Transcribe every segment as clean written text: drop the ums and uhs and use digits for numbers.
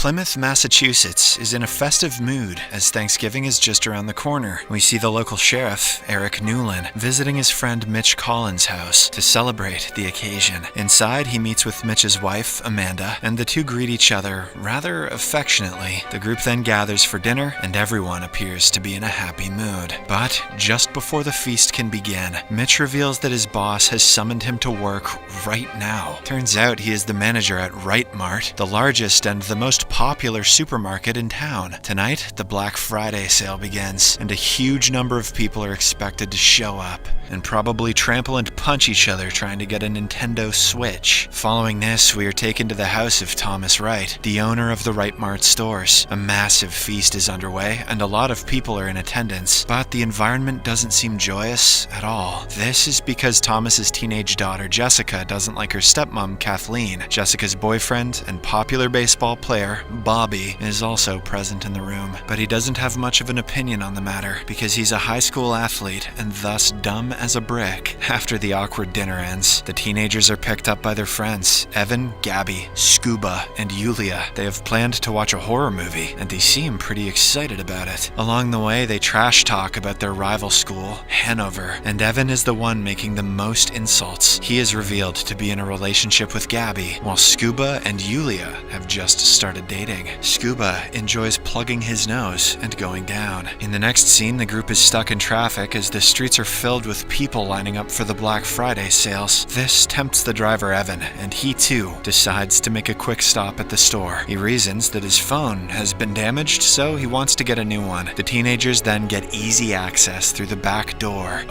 Plymouth, Massachusetts is in a festive mood as Thanksgiving is just around the corner. We see the local sheriff, Eric Newlin, visiting his friend Mitch Collins' house to celebrate the occasion. Inside, he meets with Mitch's wife, Amanda, and the two greet each other rather affectionately. The group then gathers for dinner, and everyone appears to be in a happy mood. But just before the feast can begin, Mitch reveals that his boss has summoned him to work right now. Turns out he is the manager at Right Mart, the largest and the most popular supermarket in town. Tonight, the Black Friday sale begins, and a huge number of people are expected to show up and probably trample and punch each other trying to get a Nintendo Switch. Following this, we are taken to the house of Thomas Wright, the owner of the Right Mart stores. A massive feast is underway, and a lot of people are in attendance, but the environment doesn't seem joyous at all. This is because Thomas's teenage daughter Jessica doesn't like her stepmom Kathleen. Jessica's boyfriend and popular baseball player Bobby is also present in the room, but he doesn't have much of an opinion on the matter because he's a high school athlete and thus dumb as a brick. After the awkward dinner ends, the teenagers are picked up by their friends Evan, Gabby, Scuba, and Yulia. They have planned to watch a horror movie, and they seem pretty excited about it. Along the way, they trash talk about their rival school, Hanover, and Evan is the one making the most insults. He is revealed to be in a relationship with Gabby, while Scuba and Yulia have just started dating. Scuba enjoys plugging his nose and going down. In the next scene, the group is stuck in traffic as the streets are filled with people lining up for the Black Friday sales. This tempts the driver Evan, and he too decides to make a quick stop at the store. He reasons that his phone has been damaged, so he wants to get a new one. The teenagers then get easy access through the back door.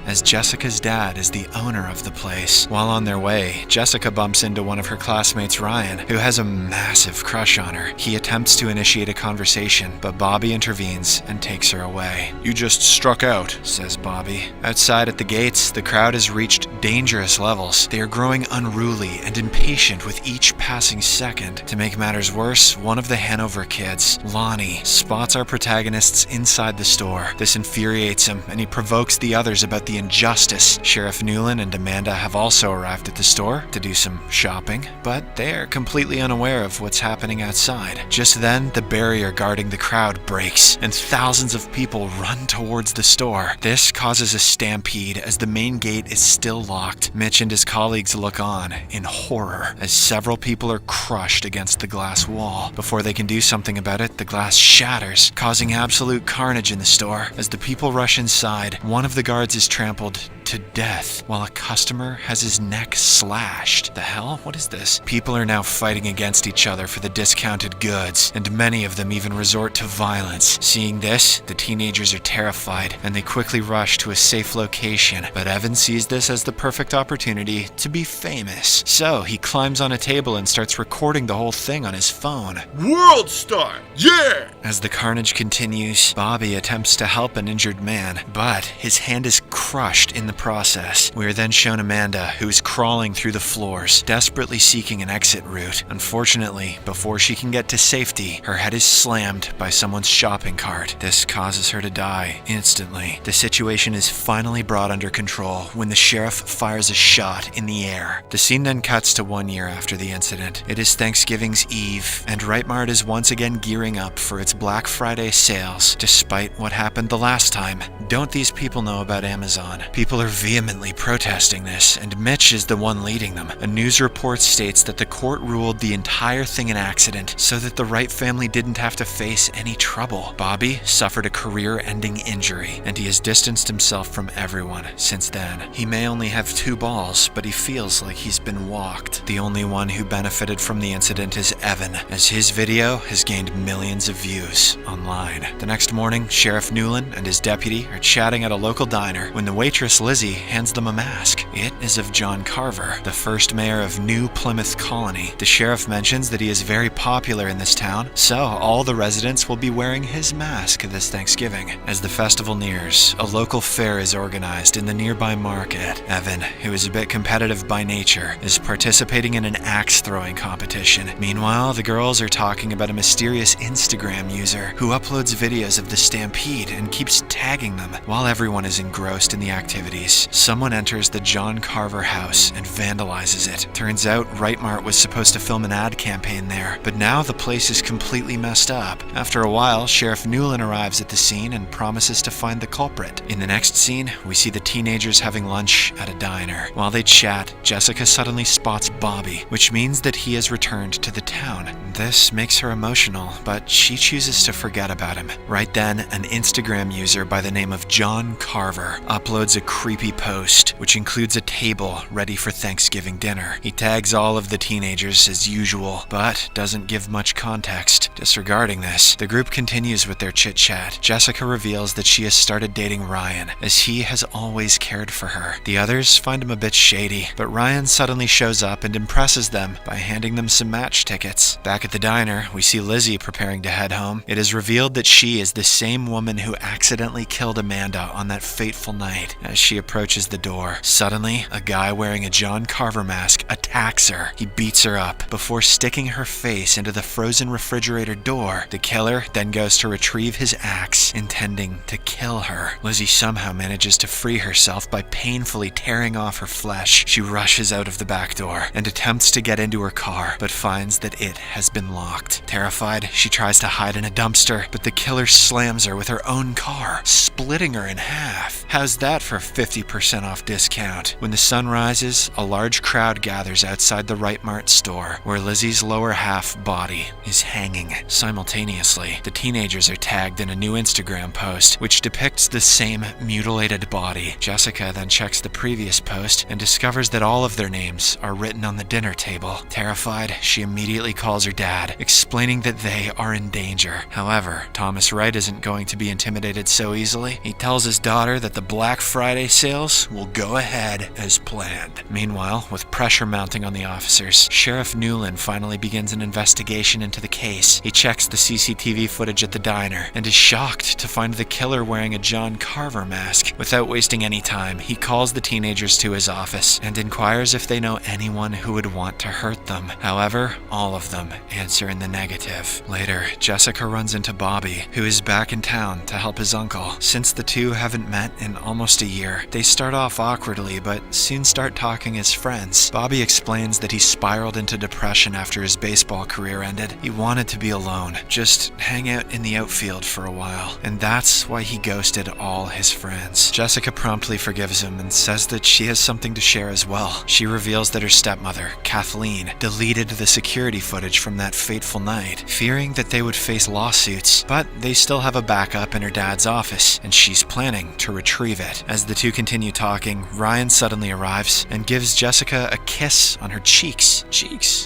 As Jessica's dad is the owner of the place. While on their way, Jessica bumps into one of her classmates, Ryan, who has a massive crush on her. He attempts to initiate a conversation, but Bobby intervenes and takes her away. "You just struck out," says Bobby. Outside at the gates, the crowd has reached dangerous levels. They are growing unruly and impatient with each passing second. To make matters worse, one of the Hanover kids, Lonnie, spots our protagonists inside the store. This infuriates him, and he provokes the others about the injustice. Sheriff Newlin and Amanda have also arrived at the store to do some shopping, but they are completely unaware of what's happening outside. Just then, the barrier guarding the crowd breaks, and thousands of people run towards the store. This causes a stampede as the main gate is still locked. Mitch and his colleagues look on in horror as several people are crushed against the glass wall. Before they can do something about it, the glass shatters, causing absolute carnage in the store. As the people rush inside, one of the guards is trampled to death, while a customer has his neck slashed. The hell? What is this? People are now fighting against each other for the discounted goods, and many of them even resort to violence. Seeing this, the teenagers are terrified, and they quickly rush to a safe location. But Evan sees this as the perfect opportunity to be famous. So he climbs on a table and starts recording the whole thing on his phone. World star! Yeah! As the carnage continues, Bobby attempts to help an injured man, but his hand is crushed in the process. We are then shown Amanda, who is crawling through the floors, desperately seeking an exit route. Unfortunately, before she can get to safety, her head is slammed by someone's shopping cart. This causes her to die instantly. The situation is finally brought under control when the sheriff fires a shot in the air. The scene then cuts to 1 year after the incident. It is Thanksgiving's Eve, and Right Mart is once again gearing up for its Black Friday sales, despite what happened the last time. Don't these people know about Amazon? People are vehemently protesting this, and Mitch is the one leading them. A news report states that the court ruled the entire thing an accident so that the Wright family didn't have to face any trouble. Bobby suffered a career-ending injury, and he has distanced himself from everyone since then. He may only have 2 balls, but he feels like he's been walked. The only one who benefited from the incident is Evan, as his video has gained millions of views online. The next morning, Sheriff Newlin and his deputy are chatting at a local diner when the waitress Lizzie hands them a mask. It is of John Carver, the first mayor of New Plymouth Colony. The sheriff mentions that he is very popular in this town, so all the residents will be wearing his mask this Thanksgiving. As the festival nears, a local fair is organized in the nearby market. Evan, who is a bit competitive by nature, is participating in an axe-throwing competition. Meanwhile, the girls are talking about a mysterious Instagram user who uploads videos of the stampede and keeps tagging them. While everyone is engrossed in the activities, days, someone enters the John Carver house and vandalizes it. Turns out Rightmart was supposed to film an ad campaign there, but now the place is completely messed up. After a while, Sheriff Newlin arrives at the scene and promises to find the culprit. In the next scene, we see the teenagers having lunch at a diner. While they chat, Jessica suddenly spots Bobby, which means that he has returned to the town. This makes her emotional, but she chooses to forget about him. Right then, an Instagram user by the name of John Carver uploads a creepy post, which includes a table ready for Thanksgiving dinner. He tags all of the teenagers as usual, but doesn't give much context. Disregarding this, the group continues with their chit-chat. Jessica reveals that she has started dating Ryan, as he has always cared for her. The others find him a bit shady, but Ryan suddenly shows up and impresses them by handing them some match tickets. Back at the diner, we see Lizzie preparing to head home. It is revealed that she is the same woman who accidentally killed Amanda on that fateful night. As she approaches the door, suddenly, a guy wearing a John Carver mask attacks her. He beats her up before sticking her face into the frozen refrigerator door. The killer then goes to retrieve his axe, intending to kill her. Lizzie somehow manages to free herself by painfully tearing off her flesh. She rushes out of the back door and attempts to get into her car, but finds that it has been locked. Terrified, she tries to hide in a dumpster, but the killer slams her with her own car, splitting her in half. How's that for 50% off discount? When the sun rises, a large crowd gathers outside the Rightmart store, where Lizzie's lower half body is hanging. Simultaneously, the teenagers are tagged in a new Instagram post, which depicts the same mutilated body. Jessica then checks the previous post and discovers that all of their names are written on the dinner table. Terrified, she immediately calls her dad, explaining that they are in danger. However, Thomas Wright isn't going to be intimidated so easily. He tells his daughter that the Black Friday sales will go ahead as planned. Meanwhile, with pressure mounting on the officers, Sheriff Newlin finally begins an investigation into the case. He checks the CCTV footage at the diner and is shocked to find the killer wearing a John Carver mask. Without wasting any time, he calls the teenagers to his office and inquires if they know anyone who would want to hurt them. However, all of them answer in the negative. Later, Jessica runs into Bobby, who is back in town to help his uncle. Since the two haven't met in almost a year, they start off awkwardly but soon start talking as friends. Bobby explains that he spiraled into depression after his baseball career ended. He wanted to be alone, just hang out in the outfield for a while, and that's why he ghosted all his friends. Jessica promptly forgives him and says that she has something to share as well. She reveals that her stepmother, Kathleen, deleted the security footage from that fateful night, fearing that they would face lawsuits, but they still have a backup in her dad's office, and she's planning to retrieve it. As the two continue talking, Ryan suddenly arrives and gives Jessica a kiss on her cheeks.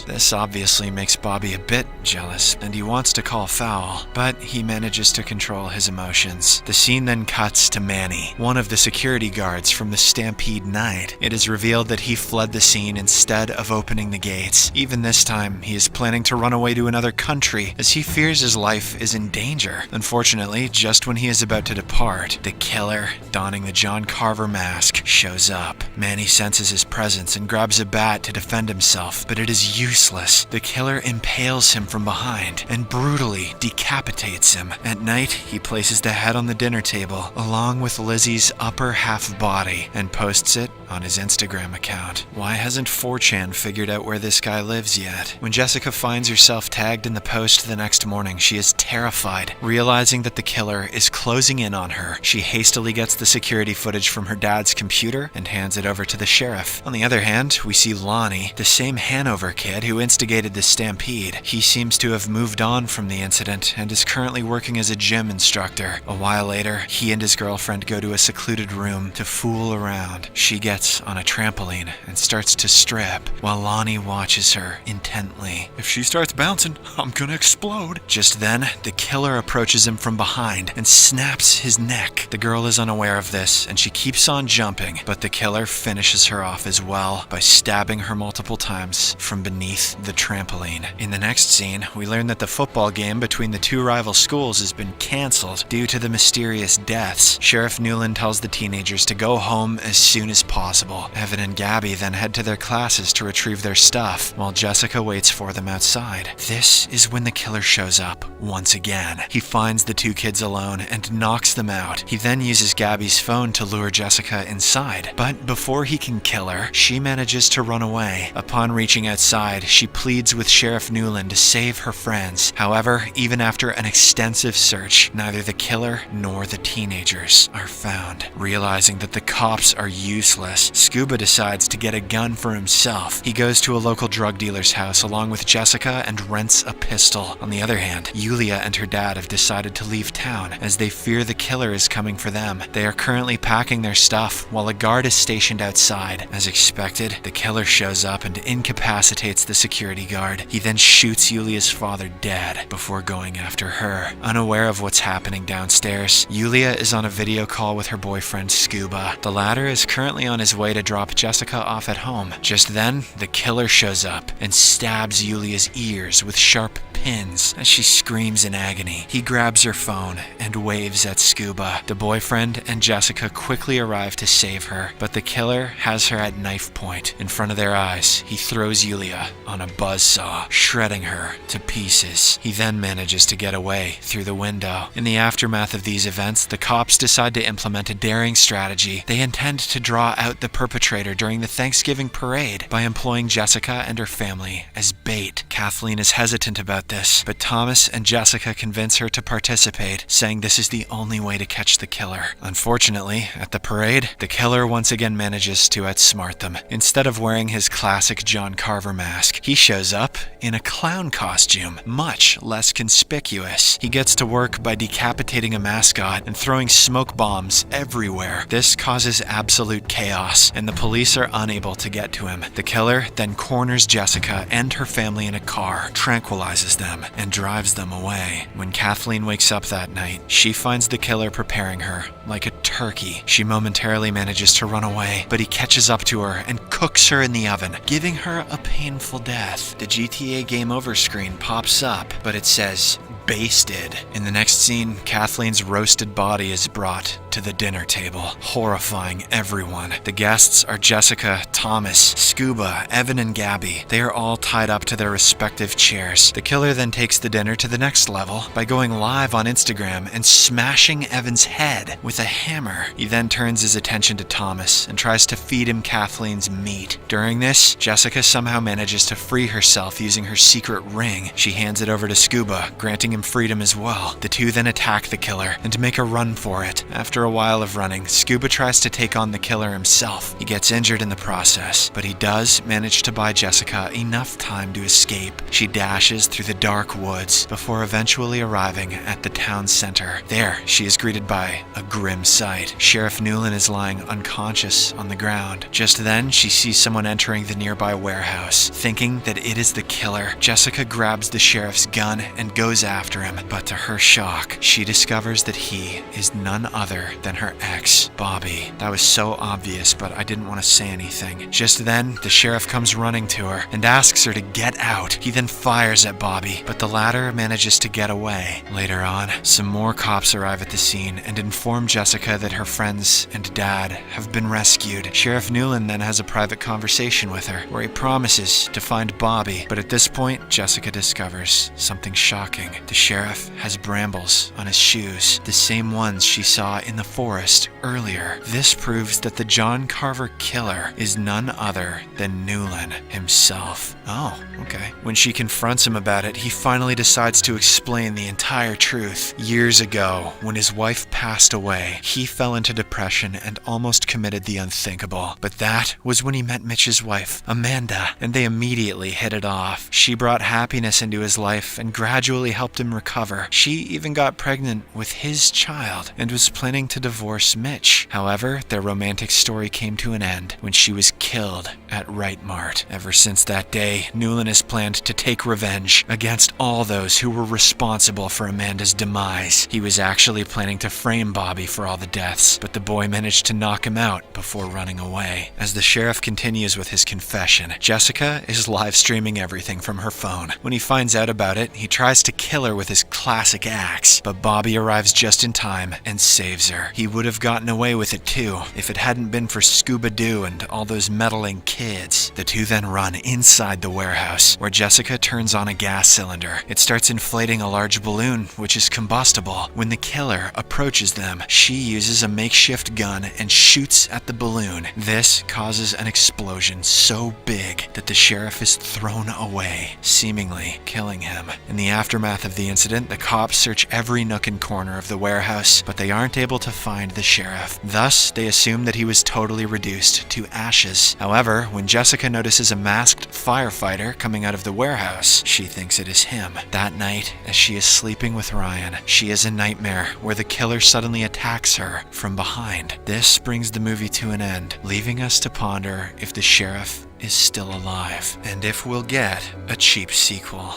This obviously makes Bobby a bit jealous, and he wants to call foul, but he manages to control his emotions. The scene then cuts to Manny, one of the security guards from the Stampede night. It is revealed that he fled the scene instead of opening the gates. Even this time, he is planning to run away to another country, as he fears his life is in danger. Unfortunately, just when he is about to depart, the killer, donning the John Carver mask, shows up. Manny senses his presence and grabs a bat to defend himself, but it is useless. The killer impales him from behind and brutally decapitates him. At night, he places the head on the dinner table along with Lizzie's upper half body and posts it on his Instagram account. Why hasn't 4chan figured out where this guy lives yet? When Jessica finds herself tagged in the post the next morning, she is terrified. Realizing that the killer is closing in on her, she hastily gets the security footage from her dad's computer and hands it over to the sheriff. On the other hand, we see Lonnie, the same Hanover kid who instigated the stampede. He seems to have moved on from the incident and is currently working as a gym instructor. A while later, he and his girlfriend go to a secluded room to fool around. She gets on a trampoline and starts to strip, while Lonnie watches her intently. If she starts bouncing, I'm gonna explode. Just then, the killer approaches him from behind and snaps his neck. The girl is unaware of this, and she keeps on jumping, but the killer finishes her off as well by stabbing her multiple times from beneath the trampoline. In the next scene, we learn that the football game between the two rival schools has been cancelled due to the mysterious deaths. Sheriff Newlin tells the teenagers to go home as soon as possible. Evan and Gabby then head to their classes to retrieve their stuff, while Jessica waits for them outside. This is when the killer shows up once again. He finds the two kids alone and knocks them out. He then uses Gabby's phone to lure Jessica Jessica inside. But before he can kill her, she manages to run away. Upon reaching outside, she pleads with Sheriff Newland to save her friends. However, even after an extensive search, neither the killer nor the teenagers are found. Realizing that the cops are useless, Scuba decides to get a gun for himself. He goes to a local drug dealer's house along with Jessica and rents a pistol. On the other hand, Yulia and her dad have decided to leave town as they fear the killer is coming for them. They are currently packing their stuff while a guard is stationed outside. As expected, the killer shows up and incapacitates the security guard. He then shoots Yulia's father dead before going after her. Unaware of what's happening downstairs, Yulia is on a video call with her boyfriend Scuba. The latter is currently on his way to drop Jessica off at home. Just then, the killer shows up and stabs Yulia's ears with sharp pins as she screams in agony. He grabs her phone and waves at Scuba. The boyfriend and Jessica quickly arrive to save her, but the killer has her at knife point. In front of their eyes, he throws Yulia on a buzzsaw, shredding her to pieces. He then manages to get away through the window. In the aftermath of these events, the cops decide to implement a daring strategy. They intend to draw out the perpetrator during the Thanksgiving parade by employing Jessica and her family as bait. Kathleen is hesitant about this, but Thomas and Jessica convince her to participate, saying this is the only way to catch the killer. Unfortunately, at the parade, the killer once again manages to outsmart them. Instead of wearing his classic John Carver mask, he shows up in a clown costume, much less conspicuous. He gets to work by decapitating a mascot and throwing smoke bombs everywhere. This causes absolute chaos, and the police are unable to get to him. The killer then corners Jessica and her family in a car, tranquilizes them, and drives them away. When Kathleen wakes up that night, she finds the killer preparing her like a turkey. She momentarily manages to run away, but he catches up to her and cooks her in the oven, giving her a painful death. The GTA Game Over screen pops up, but it says, "Basted." In the next scene, Kathleen's roasted body is brought to the dinner table, horrifying everyone. The guests are Jessica, Thomas, Scuba, Evan, and Gabby. They are all tied up to their respective chairs. The killer then takes the dinner to the next level by going live on Instagram and smashing Evan's head with a hammer. He then turns his attention to Thomas and tries to feed him Kathleen's meat. During this, Jessica somehow manages to free herself using her secret ring. She hands it over to Scuba, granting him freedom as well. The two then attack the killer and make a run for it. After a while of running, Scuba tries to take on the killer himself. He gets injured in the process, but he does manage to buy Jessica enough time to escape. She dashes through the dark woods before eventually arriving at the town center. There, she is greeted by a grim sight. Sheriff Newland is lying unconscious on the ground. Just then, she sees someone entering the nearby warehouse. Thinking that it is the killer, Jessica grabs the sheriff's gun and goes after him, but to her shock, she discovers that he is none other than her ex, Bobby. That was so obvious, but I didn't want to say anything. Just then, the sheriff comes running to her and asks her to get out. He then fires at Bobby, but the latter manages to get away. Later on, some more cops arrive at the scene and inform Jessica that her friends and dad have been rescued. Sheriff Newland then has a private conversation with her, where he promises to find Bobby, but at this point, Jessica discovers something shocking. The sheriff has brambles on his shoes, the same ones she saw in the forest earlier. This proves that the John Carver killer is none other than Newland himself. Oh, okay. When she confronts him about it, he finally decides to explain the entire truth. Years ago, when his wife passed away, he fell into depression and almost committed the unthinkable. But that was when he met Mitch's wife, Amanda, and they immediately hit it off. She brought happiness into his life and gradually helped him recover. She even got pregnant with his child and was planning to divorce Mitch. However, their romantic story came to an end when she was killed at Right Mart. Ever since that day, Newland has planned to take revenge against all those who were responsible for Amanda's demise. He was actually planning to frame Bobby for all the deaths, but the boy managed to knock him out before running away. As the sheriff continues with his confession, Jessica is live streaming everything from her phone. When he finds out about it, he tries to kill her killer with his classic axe, but Bobby arrives just in time and saves her. He would have gotten away with it too if it hadn't been for Scooby-Doo and all those meddling kids. The two then run inside the warehouse, where Jessica turns on a gas cylinder. It starts inflating a large balloon, which is combustible. When the killer approaches them, she uses a makeshift gun and shoots at the balloon. This causes an explosion so big that the sheriff is thrown away, seemingly killing him. In the aftermath of the incident, the cops search every nook and corner of the warehouse, but they aren't able to find the sheriff. Thus, they assume that he was totally reduced to ashes. However, when Jessica notices a masked firefighter coming out of the warehouse, she thinks it is him. That night, as she is sleeping with Ryan, she has a nightmare where the killer suddenly attacks her from behind. This brings the movie to an end, leaving us to ponder if the sheriff is still alive, and if we'll get a cheap sequel.